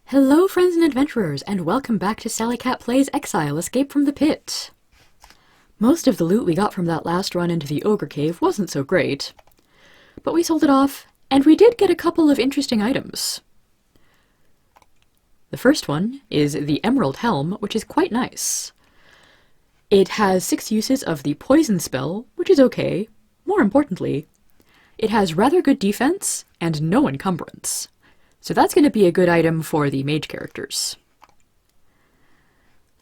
Hello friends and adventurers, and welcome back to Sally Cat Plays Exile, Escape from the Pit. Most of the loot we got from that last run into the Ogre Cave wasn't so great, but we sold it off, and we did get a couple of interesting items. The first one is the Emerald Helm, which is quite nice. It has 6 uses of the Poison spell, which is okay. More importantly, it has rather good defense and no encumbrance. So that's going to be a good item for the mage characters.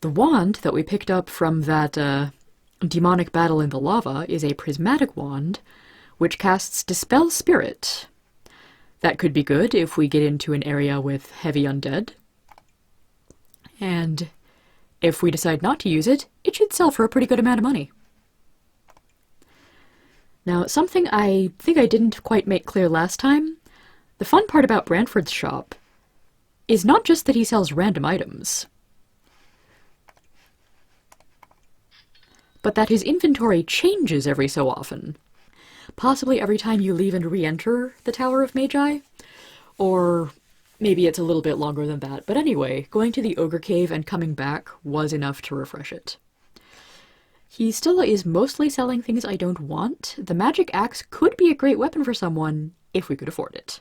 The wand that we picked up from that demonic battle in the lava is a prismatic wand, which casts Dispel Spirit. That could be good if we get into an area with heavy undead. And if we decide not to use it, it should sell for a pretty good amount of money. Now, something I think I didn't quite make clear last time, the fun part about Brantford's shop is not just that he sells random items, but that his inventory changes every so often. Possibly every time you leave and re-enter the Tower of Magi, or maybe it's a little bit longer than that. But anyway, going to the Ogre Cave and coming back was enough to refresh it. He still is mostly selling things I don't want. The magic axe could be a great weapon for someone if we could afford it.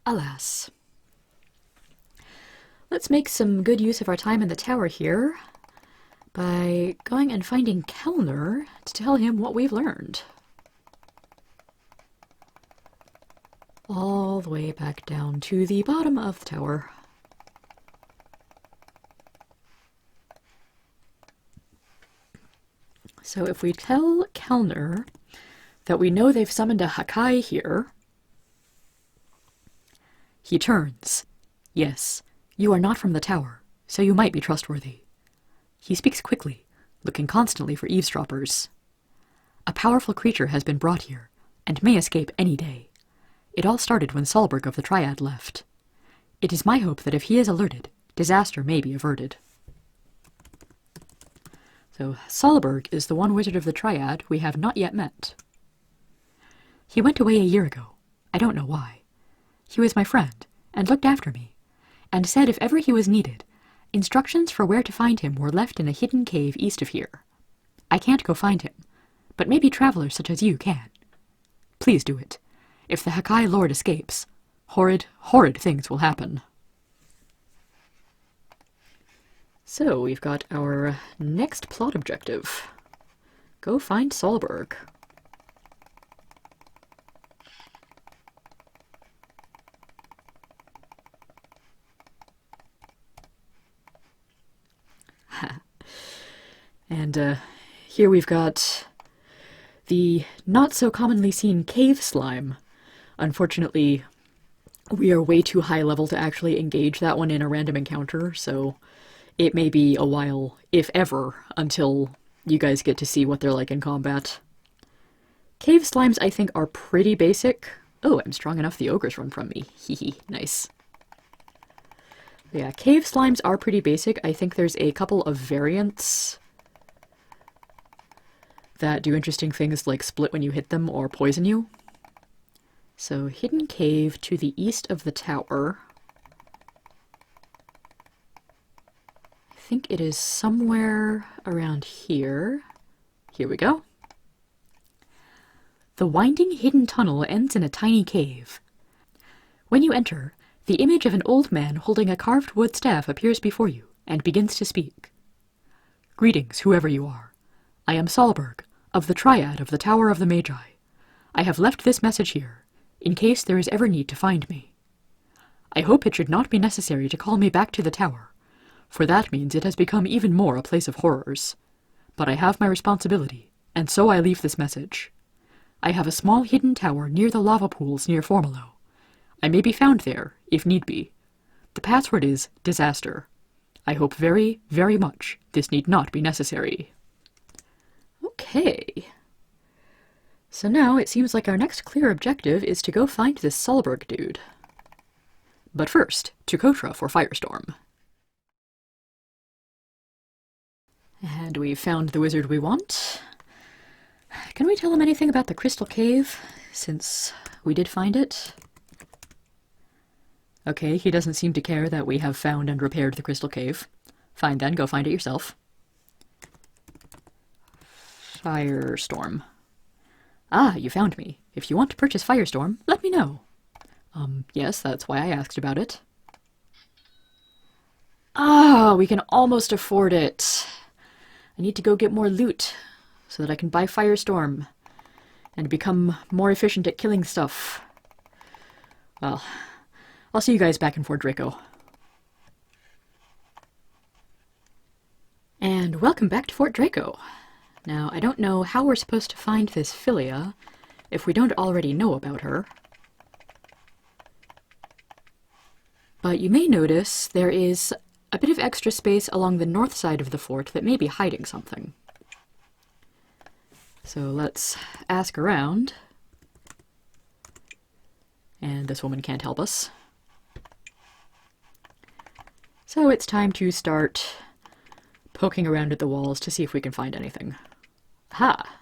Alas. Let's make some good use of our time in the tower here by going and finding Kellner to tell him what we've learned. All the way back down to the bottom of the tower. So if we tell Kellner that we know they've summoned a Hakai here, he turns. Yes, you are not from the tower, so you might be trustworthy. He speaks quickly, looking constantly for eavesdroppers. A powerful creature has been brought here, and may escape any day. It all started when Solberg of the Triad left. It is my hope that if he is alerted, disaster may be averted. So Solberg is the one wizard of the Triad we have not yet met. He went away a year ago. I don't know why. He was my friend, and looked after me, and said if ever he was needed, instructions for where to find him were left in a hidden cave east of here. I can't go find him, but maybe travelers such as you can. Please do it. If the Hakai Lord escapes, horrid, horrid things will happen. So, we've got our next plot objective. Go find Solberg. And here we've got the not-so-commonly seen cave slime. Unfortunately, we are way too high level to actually engage that one in a random encounter, so it may be a while, if ever, until you guys get to see what they're like in combat. Cave slimes, I think, are pretty basic. Oh, I'm strong enough the ogres run from me. Hehe, nice. Yeah, cave slimes are pretty basic. I think there's a couple of variants that do interesting things like split when you hit them or poison you. So, hidden cave to the east of the tower. I think it is somewhere around here. Here we go. The winding hidden tunnel ends in a tiny cave. When you enter, the image of an old man holding a carved wood staff appears before you and begins to speak. Greetings, whoever you are. I am Solberg, of the Triad of the Tower of the Magi. I have left this message here, in case there is ever need to find me. I hope it should not be necessary to call me back to the tower, for that means it has become even more a place of horrors. But I have my responsibility, and so I leave this message. I have a small hidden tower near the lava pools near Formalo. I may be found there, if need be. The password is disaster. I hope very, very much this need not be necessary. Okay. So now it seems like our next clear objective is to go find this Solberg dude. But first, to Kotra for Firestorm. And we've found the wizard we want. Can we tell him anything about the Crystal Cave, since we did find it. Okay, he doesn't seem to care that we have found and repaired the crystal cave. Fine then, go find it yourself. Firestorm. Ah, you found me. If you want to purchase Firestorm, let me know. Yes, that's why I asked about it. Ah, we can almost afford it. I need to go get more loot so that I can buy Firestorm and become more efficient at killing stuff. Well, I'll see you guys back in Fort Draco. And welcome back to Fort Draco. Now, I don't know how we're supposed to find this Philia if we don't already know about her. But you may notice there is a bit of extra space along the north side of the fort that may be hiding something. So let's ask around. And this woman can't help us. So it's time to start poking around at the walls to see if we can find anything. Ha!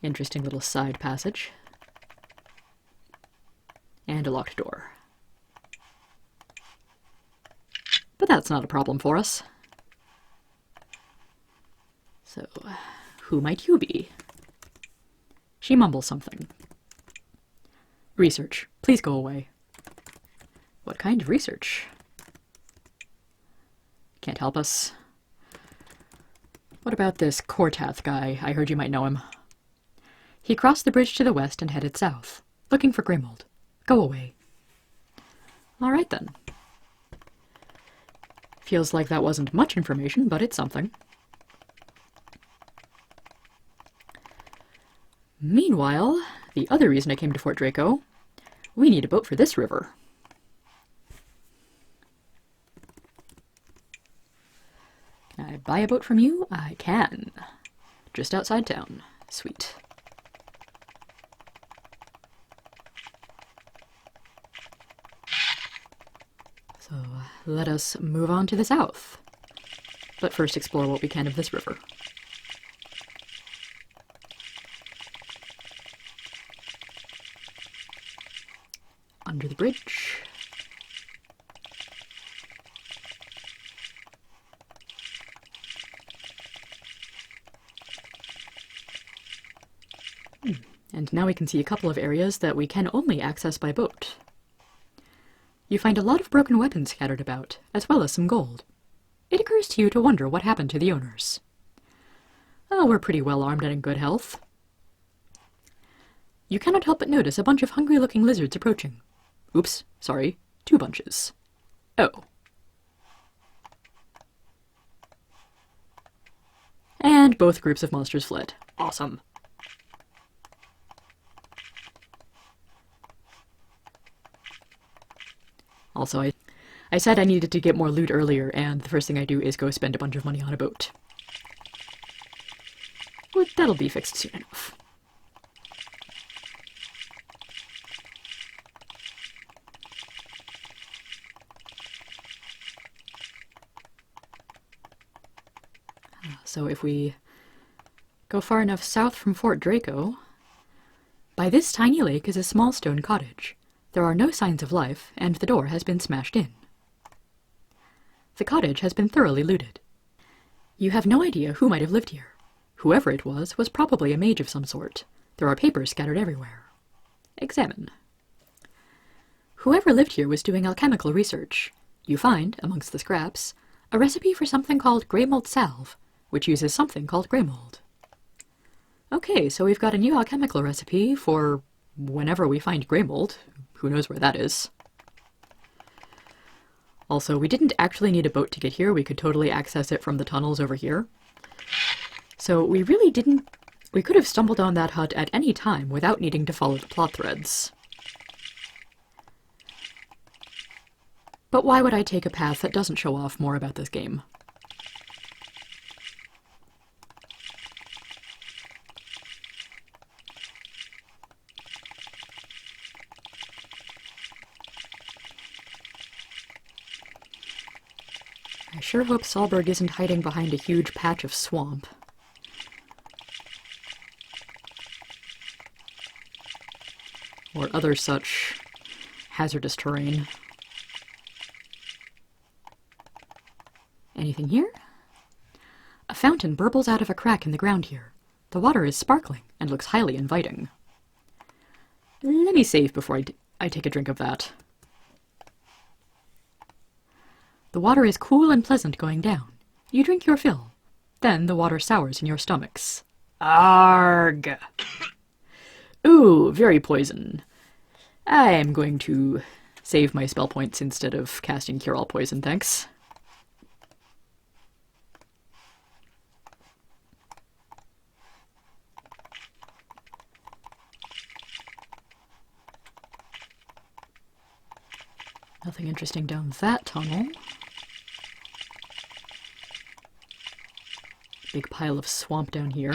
Interesting little side passage. And a locked door. But that's not a problem for us. So, who might you be? She mumbles something. Research. Please go away. What kind of research? Can't help us. What about this Kortath guy? I heard you might know him. He crossed the bridge to the west and headed south, looking for Grimold. Go away. All right, then. Feels like that wasn't much information, but it's something. Meanwhile, the other reason I came to Fort Draco, we need a boat for this river. Can I buy a boat from you? I can. Just outside town. Sweet. So let us move on to the south. But first explore what we can of this river. Under the bridge. And now we can see a couple of areas that we can only access by boat. You find a lot of broken weapons scattered about, as well as some gold. It occurs to you to wonder what happened to the owners. Oh, we're pretty well armed and in good health. You cannot help but notice a bunch of hungry-looking lizards approaching. Oops, sorry, 2 bunches. Oh. And both groups of monsters fled. Awesome. Also, I said I needed to get more loot earlier, and the first thing I do is go spend a bunch of money on a boat. But that'll be fixed soon enough. So if we go far enough south from Fort Draco, by this tiny lake is a small stone cottage. There are no signs of life, and the door has been smashed in. The cottage has been thoroughly looted. You have no idea who might have lived here. Whoever it was probably a mage of some sort. There are papers scattered everywhere. Examine. Whoever lived here was doing alchemical research. You find, amongst the scraps, a recipe for something called Grimold salve, which uses something called Grimold. Okay, so we've got a new alchemical recipe for whenever we find Grimold. Who knows where that is. Also, we didn't actually need a boat to get here. We could totally access it from the tunnels over here. So we really didn't... We could have stumbled on that hut at any time without needing to follow the plot threads. But why would I take a path that doesn't show off more about this game? I sure hope Solberg isn't hiding behind a huge patch of swamp. or other such hazardous terrain. Anything here? A fountain burbles out of a crack in the ground here. The water is sparkling and looks highly inviting. Let me save before I take a drink of that. The water is cool and pleasant going down. You drink your fill. Then the water sours in your stomachs. Arg! Ooh, very poison. I am going to save my spell points instead of casting Cure All Poison, thanks. Nothing interesting down that tunnel. Big pile of swamp down here.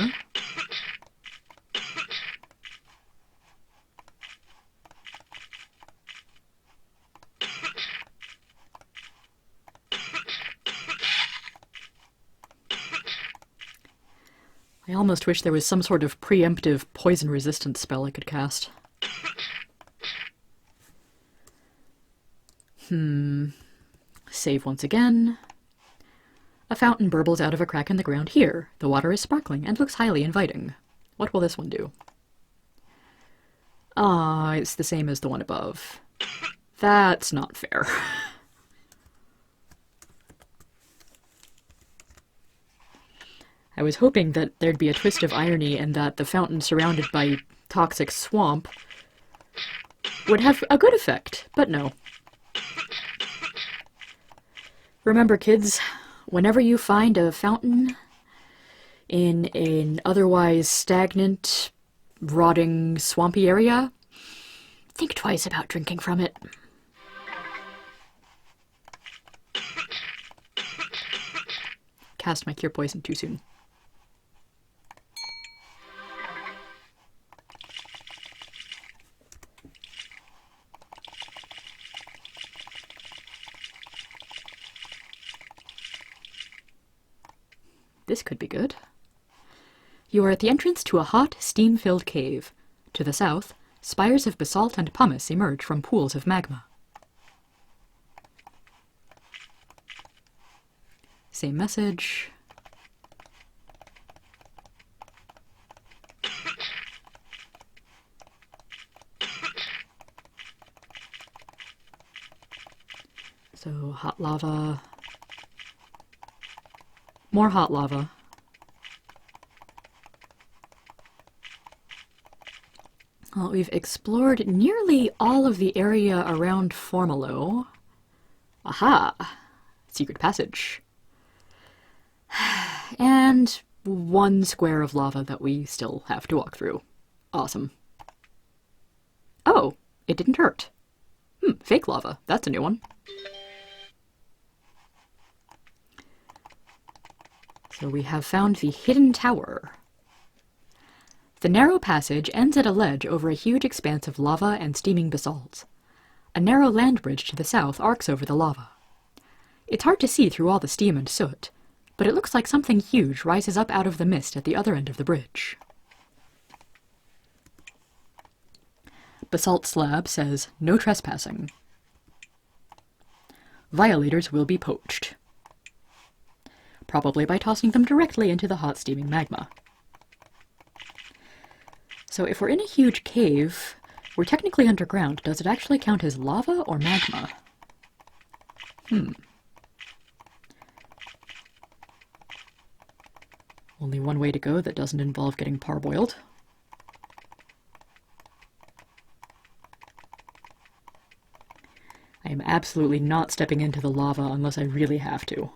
I almost wish there was some sort of preemptive poison resistance spell I could cast. Save once again. A fountain burbles out of a crack in the ground here. The water is sparkling and looks highly inviting. What will this one do? Ah, it's the same as the one above. That's not fair. I was hoping that there'd be a twist of irony and that the fountain surrounded by toxic swamp would have a good effect, but no. Remember, kids, whenever you find a fountain in an otherwise stagnant, rotting, swampy area, think twice about drinking from it. Cast my Cure Poison too soon. This could be good. You are at the entrance to a hot, steam-filled cave. To the south, spires of basalt and pumice emerge from pools of magma. Same message. So, hot lava. More hot lava. Well, we've explored nearly all of the area around Formalo. Aha! Secret passage. And one square of lava that we still have to walk through. Awesome. Oh, it didn't hurt. Fake lava. That's a new one. So we have found the hidden tower. The narrow passage ends at a ledge over a huge expanse of lava and steaming basalt. A narrow land bridge to the south arcs over the lava. It's hard to see through all the steam and soot, but it looks like something huge rises up out of the mist at the other end of the bridge. Basalt slab says, "No trespassing." Violators will be poached. Probably by tossing them directly into the hot steaming magma. So if we're in a huge cave, we're technically underground. Does it actually count as lava or magma? Only one way to go that doesn't involve getting parboiled. I am absolutely not stepping into the lava unless I really have to.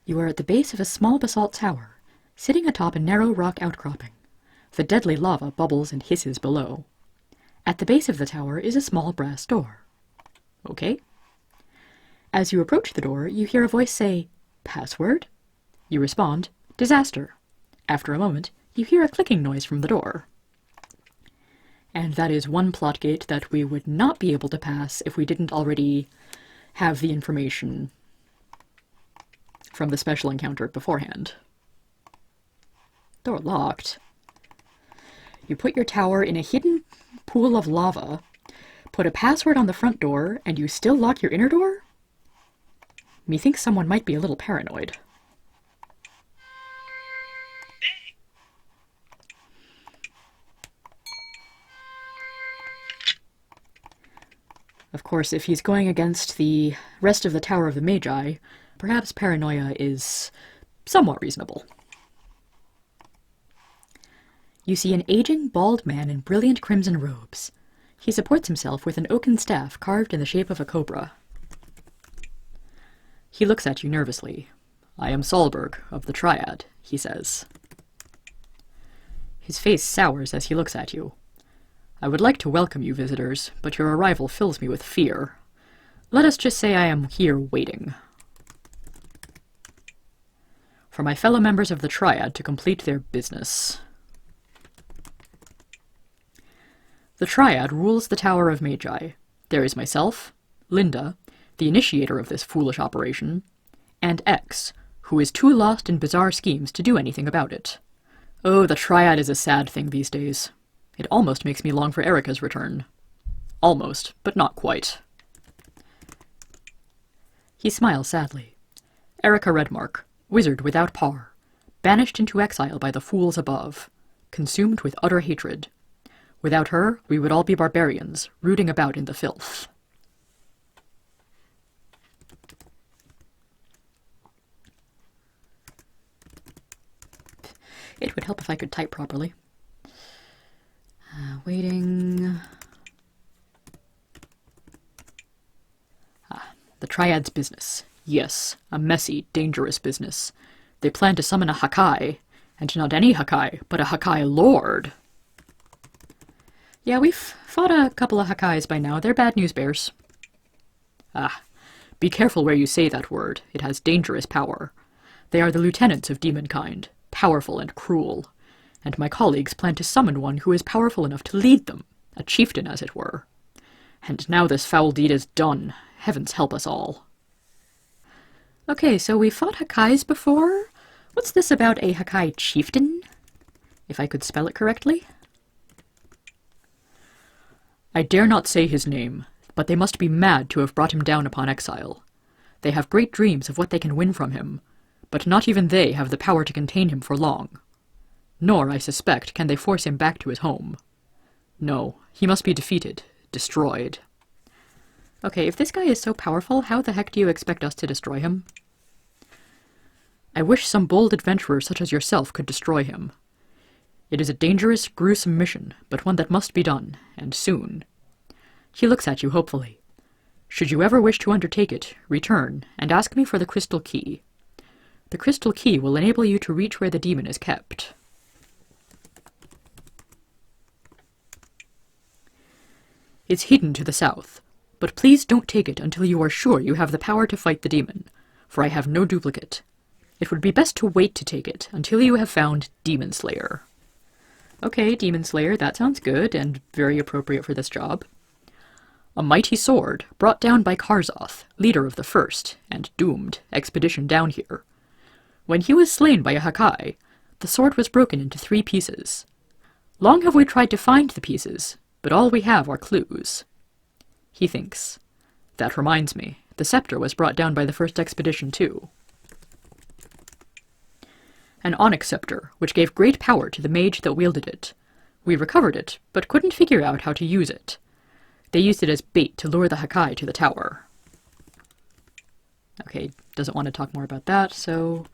You are at the base of a small basalt tower, sitting atop a narrow rock outcropping. The deadly lava bubbles and hisses below. At the base of the tower is a small brass door. Okay. As you approach the door, you hear a voice say, "Password?" You respond, "Disaster." After a moment, you hear a clicking noise from the door. And that is one plot gate that we would not be able to pass if we didn't already have the information from the special encounter beforehand. Door locked. You put your tower in a hidden pool of lava, put a password on the front door, and you still lock your inner door? Methinks someone might be a little paranoid. Of course, if he's going against the rest of the Tower of the Magi, perhaps paranoia is somewhat reasonable. You see an aging, bald man in brilliant crimson robes. He supports himself with an oaken staff carved in the shape of a cobra. He looks at you nervously. "I am Solberg, of the Triad," he says. His face sours as he looks at you. "I would like to welcome you, visitors, but your arrival fills me with fear. Let us just say I am here waiting for my fellow members of the Triad to complete their business." The Triad rules the Tower of Magi. There is myself, Linda, the initiator of this foolish operation, and X, who is too lost in bizarre schemes to do anything about it. Oh, the Triad is a sad thing these days. It almost makes me long for Erica's return. Almost, but not quite. He smiles sadly. Erica Redmark, wizard without par, banished into exile by the fools above, consumed with utter hatred. Without her, we would all be barbarians, rooting about in the filth. It would help if I could type properly. Waiting. The Triad's business. Yes, a messy, dangerous business. They plan to summon a Hakai, and not any Hakai, but a Hakai Lord. Yeah, we've fought a couple of Hakais by now. They're bad news bears. Be careful where you say that word. It has dangerous power. They are the lieutenants of demonkind, powerful and cruel, and my colleagues plan to summon one who is powerful enough to lead them, a chieftain as it were. And now this foul deed is done. Heavens help us all. Okay, so we fought Hakais before. What's this about a Hakai chieftain? If I could spell it correctly. I dare not say his name, but they must be mad to have brought him down upon Exile. They have great dreams of what they can win from him, but not even they have the power to contain him for long. Nor, I suspect, can they force him back to his home. No, he must be defeated, destroyed. Okay, if this guy is so powerful, how the heck do you expect us to destroy him? I wish some bold adventurer such as yourself could destroy him. It is a dangerous, gruesome mission, but one that must be done, and soon. He looks at you hopefully. Should you ever wish to undertake it, return, and ask me for the crystal key. The crystal key will enable you to reach where the demon is kept. It's hidden to the south, but please don't take it until you are sure you have the power to fight the demon, for I have no duplicate. It would be best to wait to take it until you have found Demon Slayer. Okay, Demon Slayer, that sounds good and very appropriate for this job. A mighty sword, brought down by Karzoth, leader of the first, and doomed, expedition down here. When he was slain by a Hakai, the sword was broken into 3 pieces. Long have we tried to find the pieces, but all we have are clues. He thinks. That reminds me, the scepter was brought down by the first expedition too. An onyx scepter, which gave great power to the mage that wielded it. We recovered it, but couldn't figure out how to use it. They used it as bait to lure the Hakai to the tower. Okay, doesn't want to talk more about that, so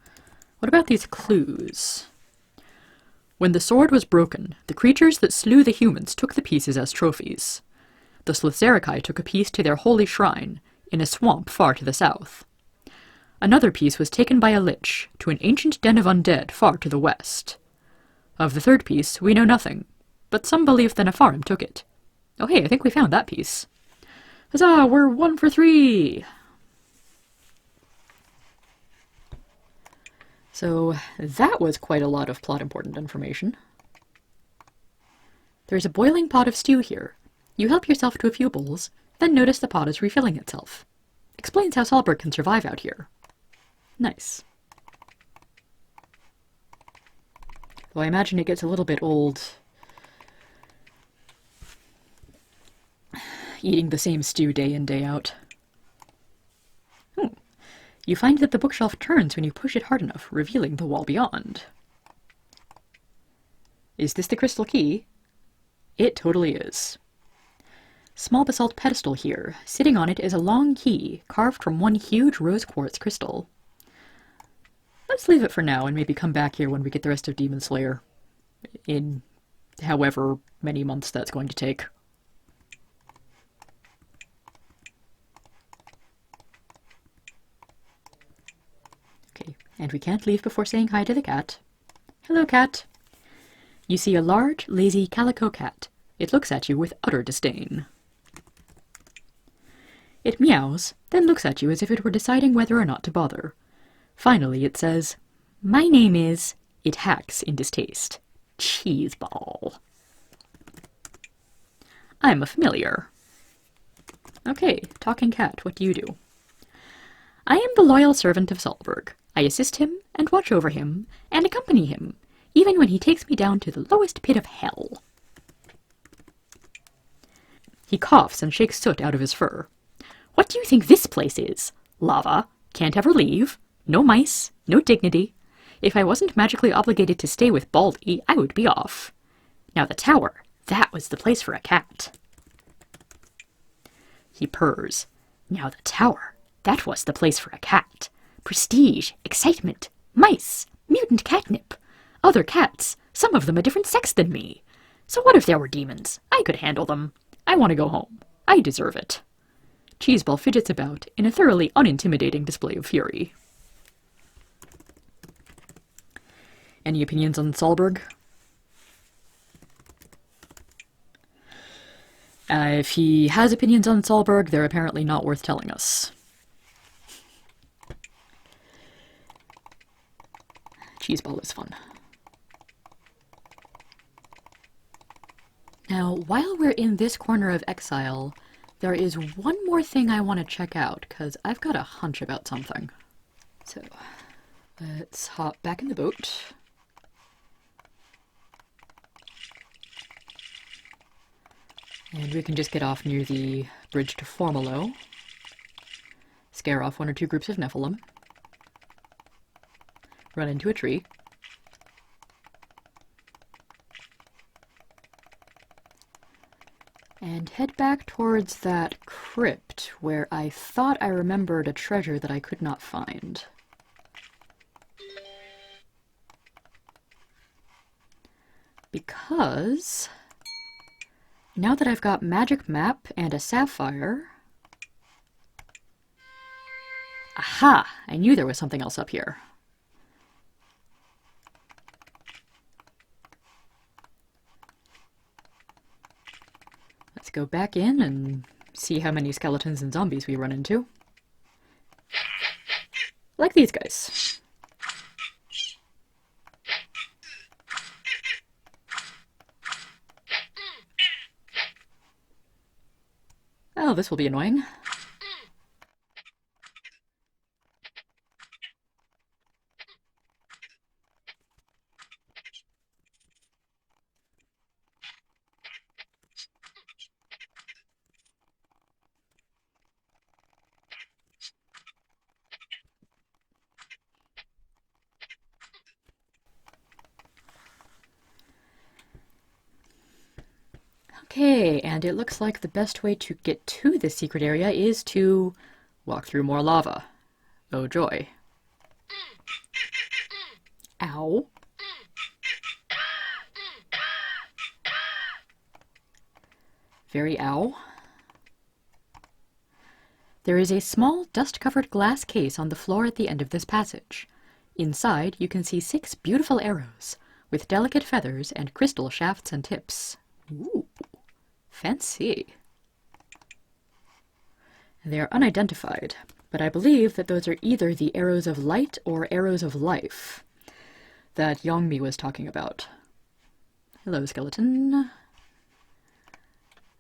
what about these clues? When the sword was broken, the creatures that slew the humans took the pieces as trophies. The Slithzerikai took a piece to their holy shrine, in a swamp far to the south. Another piece was taken by a lich to an ancient den of undead far to the west. Of the third piece, we know nothing, but some believe the Nepharim took it. Oh hey, I think we found that piece. Huzzah, we're 1 for 3! So that was quite a lot of plot-important information. There's a boiling pot of stew here. You help yourself to a few bowls, then notice the pot is refilling itself. Explains how Solberg can survive out here. Nice. Well, I imagine it gets a little bit old eating the same stew day in, day out. You find that the bookshelf turns when you push it hard enough, revealing the wall beyond. Is this the crystal key? It totally is. Small basalt pedestal here. Sitting on it is a long key, carved from one huge rose quartz crystal. Let's leave it for now and maybe come back here when we get the rest of Demon Slayer. In however many months that's going to take. Okay, and we can't leave before saying hi to the cat. Hello, cat. You see a large, lazy calico cat. It looks at you with utter disdain. It meows, then looks at you as if it were deciding whether or not to bother. Finally, it says, "My name is..." It hacks in distaste. Cheeseball. I'm a familiar. Okay, talking cat, what do you do? I am the loyal servant of Solberg. I assist him, and watch over him, and accompany him, even when he takes me down to the lowest pit of hell. He coughs and shakes soot out of his fur. What do you think this place is? Lava. Can't ever leave. No mice. No dignity. If I wasn't magically obligated to stay with Baldy, I would be off. Now the tower. That was the place for a cat. He purrs. Now the tower. That was the place for a cat. Prestige. Excitement. Mice. Mutant catnip. Other cats. Some of them a different sex than me. So what if there were demons? I could handle them. I want to go home. I deserve it. Cheeseball fidgets about in a thoroughly unintimidating display of fury. Any opinions on Solberg? If he has opinions on Solberg, they're apparently not worth telling us. Cheeseball is fun. Now, while we're in this corner of Exile, there is one more thing I want to check out, because I've got a hunch about something. So, let's hop back in the boat. And we can just get off near the bridge to Formalo. Scare off one or two groups of Nephilim. Run into a tree. And head back towards that crypt where I thought I remembered a treasure that I could not find. Because now that I've got magic map and a sapphire... Aha! I knew there was something else up here. Let's go back in and see how many skeletons and zombies we run into. Like these guys. Oh, this will be annoying. Okay, and it looks like the best way to get to this secret area is to walk through more lava. Oh joy. Ow. Very ow. There is a small dust-covered glass case on the floor at the end of this passage. Inside, you can see 6 beautiful arrows, with delicate feathers and crystal shafts and tips. Ooh. Fancy. They are unidentified, but I believe that those are either the arrows of light or arrows of life that Yongmi was talking about. Hello, skeleton.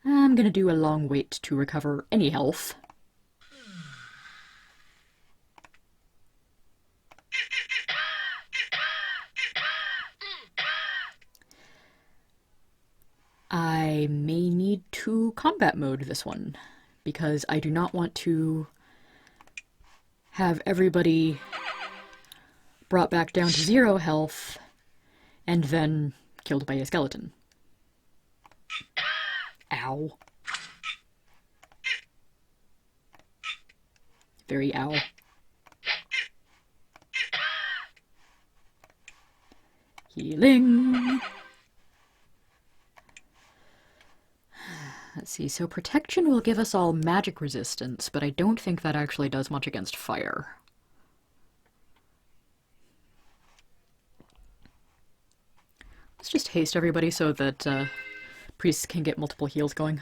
I'm gonna do a long wait to recover any health. I may need to combat mode this one, because I do not want to have everybody brought back down to 0 health and then killed by a skeleton. Ow. Very ow. Healing. Let's see, so protection will give us all magic resistance, but I don't think that actually does much against fire. Let's just haste everybody so that priests can get multiple heals going.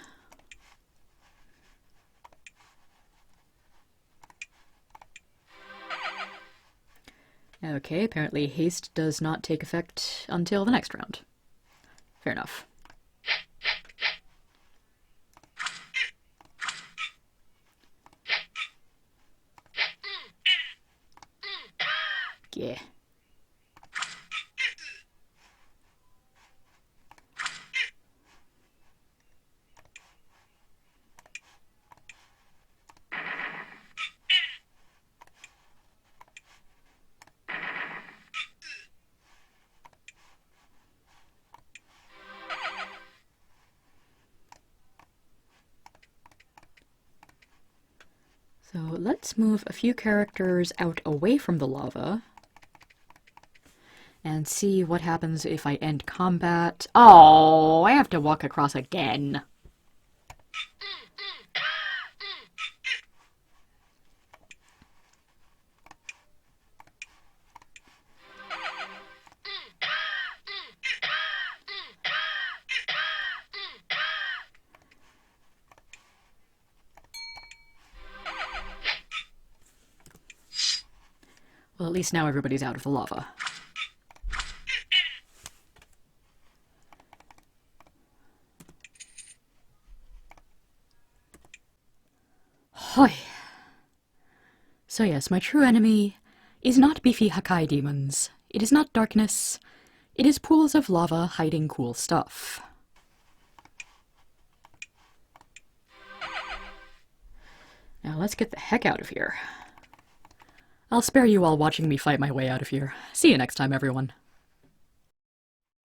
Okay, apparently haste does not take effect until the next round. Fair enough. Yeah. So let's move a few characters out away from the lava and see what happens if I end combat. Oh, I have to walk across again. Well, at least now everybody's out of the lava. Hoi. So yes, my true enemy is not beefy Hakai demons. It is not darkness. It is pools of lava hiding cool stuff. Now let's get the heck out of here. I'll spare you all watching me fight my way out of here. See you next time, everyone.